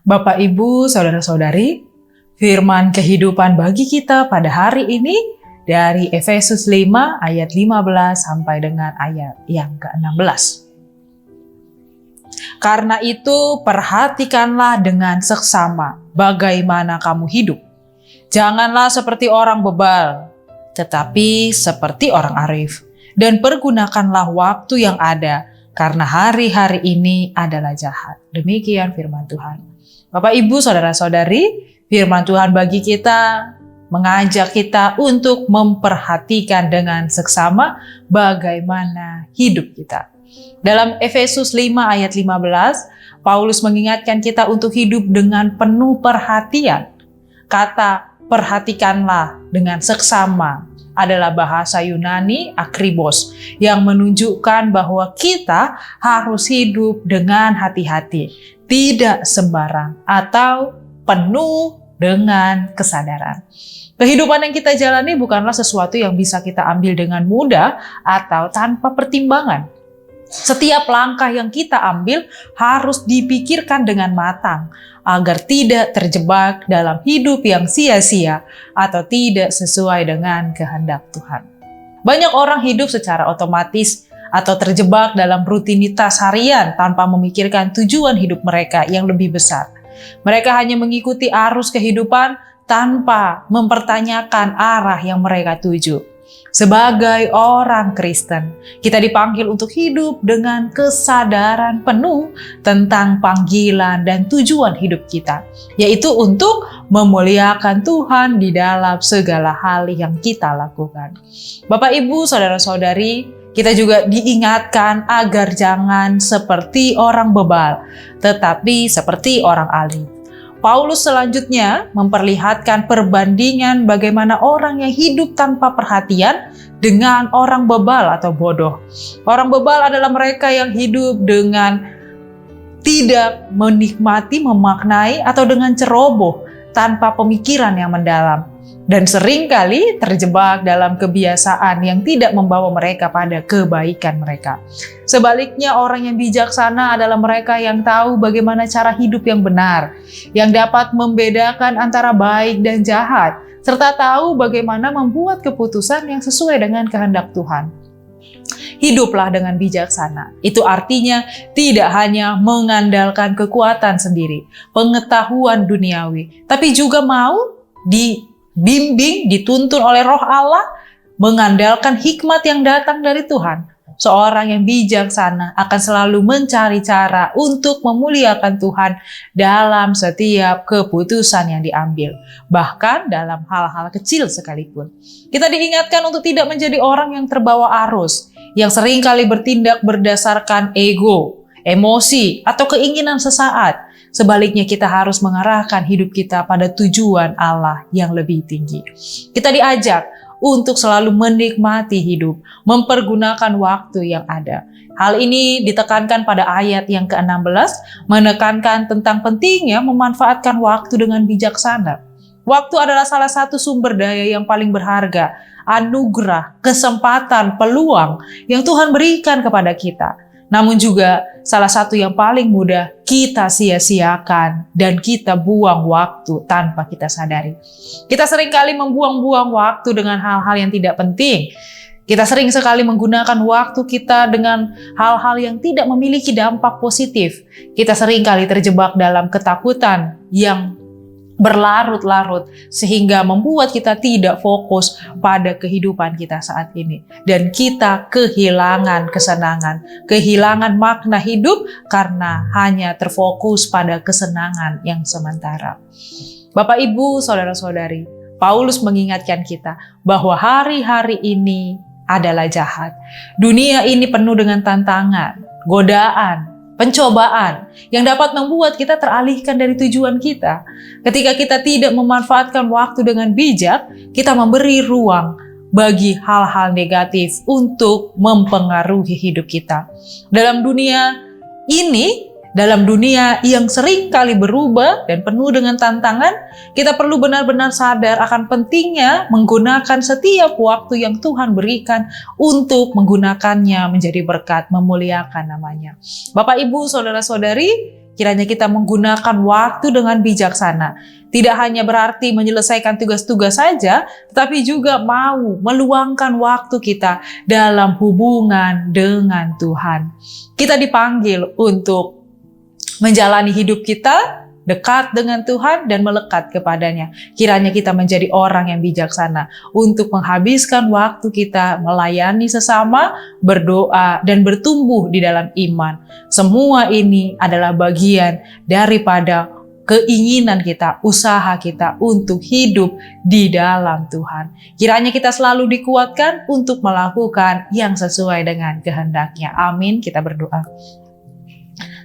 Bapak, Ibu, Saudara-saudari, firman kehidupan bagi kita pada hari ini dari Efesus 5 ayat 15 sampai dengan ayat yang ke-16. Karena itu perhatikanlah dengan seksama bagaimana kamu hidup. Janganlah seperti orang bebal, tetapi seperti orang arif. Dan pergunakanlah waktu yang ada, karena hari-hari ini adalah jahat. Demikian firman Tuhan. Bapak, Ibu, Saudara-saudari, firman Tuhan bagi kita mengajak kita untuk memperhatikan dengan seksama bagaimana hidup kita. Dalam Efesus 5 ayat 15, Paulus mengingatkan kita untuk hidup dengan penuh perhatian. Kata perhatikanlah dengan seksama adalah bahasa Yunani akribos yang menunjukkan bahwa kita harus hidup dengan hati-hati, tidak sembarang atau penuh dengan kesadaran. Kehidupan yang kita jalani bukanlah sesuatu yang bisa kita ambil dengan mudah atau tanpa pertimbangan. Setiap langkah yang kita ambil harus dipikirkan dengan matang agar tidak terjebak dalam hidup yang sia-sia atau tidak sesuai dengan kehendak Tuhan. Banyak orang hidup secara otomatis atau terjebak dalam rutinitas harian tanpa memikirkan tujuan hidup mereka yang lebih besar. Mereka hanya mengikuti arus kehidupan tanpa mempertanyakan arah yang mereka tuju. Sebagai orang Kristen, kita dipanggil untuk hidup dengan kesadaran penuh tentang panggilan dan tujuan hidup kita, yaitu untuk memuliakan Tuhan di dalam segala hal yang kita lakukan. Bapak, Ibu, Saudara-saudari, kita juga diingatkan agar jangan seperti orang bebal, tetapi seperti orang alim. Paulus selanjutnya memperlihatkan perbandingan bagaimana orang yang hidup tanpa perhatian dengan orang bebal atau bodoh. Orang bebal adalah mereka yang hidup dengan tidak menikmati, memaknai, atau dengan ceroboh tanpa pemikiran yang mendalam. Dan seringkali terjebak dalam kebiasaan yang tidak membawa mereka pada kebaikan mereka. Sebaliknya, orang yang bijaksana adalah mereka yang tahu bagaimana cara hidup yang benar, yang dapat membedakan antara baik dan jahat, serta tahu bagaimana membuat keputusan yang sesuai dengan kehendak Tuhan. Hiduplah dengan bijaksana. Itu artinya tidak hanya mengandalkan kekuatan sendiri, pengetahuan duniawi, tapi juga mau dibimbing, dituntun oleh Roh Allah, mengandalkan hikmat yang datang dari Tuhan. Seorang yang bijaksana akan selalu mencari cara untuk memuliakan Tuhan dalam setiap keputusan yang diambil, bahkan dalam hal-hal kecil sekalipun. Kita diingatkan untuk tidak menjadi orang yang terbawa arus, yang seringkali bertindak berdasarkan ego, emosi, atau keinginan sesaat. Sebaliknya, kita harus mengarahkan hidup kita pada tujuan Allah yang lebih tinggi. Kita diajak untuk selalu menikmati hidup, mempergunakan waktu yang ada. Hal ini ditekankan pada ayat yang ke-16, menekankan tentang pentingnya memanfaatkan waktu dengan bijaksana. Waktu adalah salah satu sumber daya yang paling berharga, anugerah, kesempatan, peluang yang Tuhan berikan kepada kita. Namun juga salah satu yang paling mudah kita sia-siakan dan kita buang waktu tanpa kita sadari. Kita seringkali membuang-buang waktu dengan hal-hal yang tidak penting. Kita sering sekali menggunakan waktu kita dengan hal-hal yang tidak memiliki dampak positif. Kita seringkali terjebak dalam ketakutan yang berlarut-larut sehingga membuat kita tidak fokus pada kehidupan kita saat ini, dan kita kehilangan kesenangan, kehilangan makna hidup karena hanya terfokus pada kesenangan yang sementara. Bapak, Ibu, Saudara-saudari, Paulus mengingatkan kita bahwa hari-hari ini adalah jahat. Dunia ini penuh dengan tantangan, godaan, pencobaan yang dapat membuat kita teralihkan dari tujuan kita. Ketika kita tidak memanfaatkan waktu dengan bijak, kita memberi ruang bagi hal-hal negatif untuk mempengaruhi hidup kita. Dalam dunia ini, dalam dunia yang sering kali berubah dan penuh dengan tantangan, kita perlu benar-benar sadar akan pentingnya menggunakan setiap waktu yang Tuhan berikan untuk menggunakannya menjadi berkat, memuliakan namanya. Bapak, Ibu, Saudara-saudari, Kiranya kita menggunakan waktu dengan bijaksana. Tidak hanya berarti menyelesaikan tugas-tugas saja, tetapi juga mau meluangkan waktu kita dalam hubungan dengan Tuhan. Kita dipanggil untuk menjalani hidup kita dekat dengan Tuhan dan melekat kepadanya. Kiranya kita menjadi orang yang bijaksana untuk menghabiskan waktu kita melayani sesama, berdoa, dan bertumbuh di dalam iman. Semua ini adalah bagian daripada keinginan kita, usaha kita untuk hidup di dalam Tuhan. Kiranya kita selalu dikuatkan untuk melakukan yang sesuai dengan kehendak-Nya. Amin. Kita berdoa.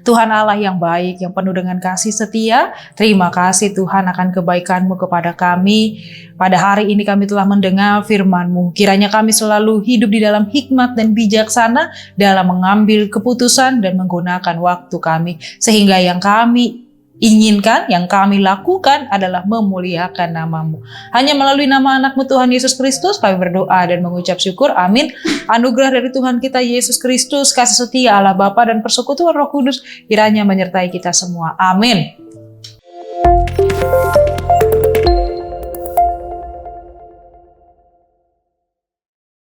Tuhan Allah yang baik, yang penuh dengan kasih setia, terima kasih Tuhan akan kebaikan-Mu kepada kami. Pada hari ini kami telah mendengar firman-Mu. Kiranya kami selalu hidup di dalam hikmat dan bijaksana dalam mengambil keputusan dan menggunakan waktu kami. Sehingga yang kami inginkan, yang kami lakukan adalah memuliakan nama-Mu. Hanya melalui nama anak-Mu Tuhan Yesus Kristus kami berdoa dan mengucap syukur. Amin. Anugerah dari Tuhan kita Yesus Kristus, kasih setia Allah Bapa dan persekutuan Roh Kudus kiranya menyertai kita semua. Amin.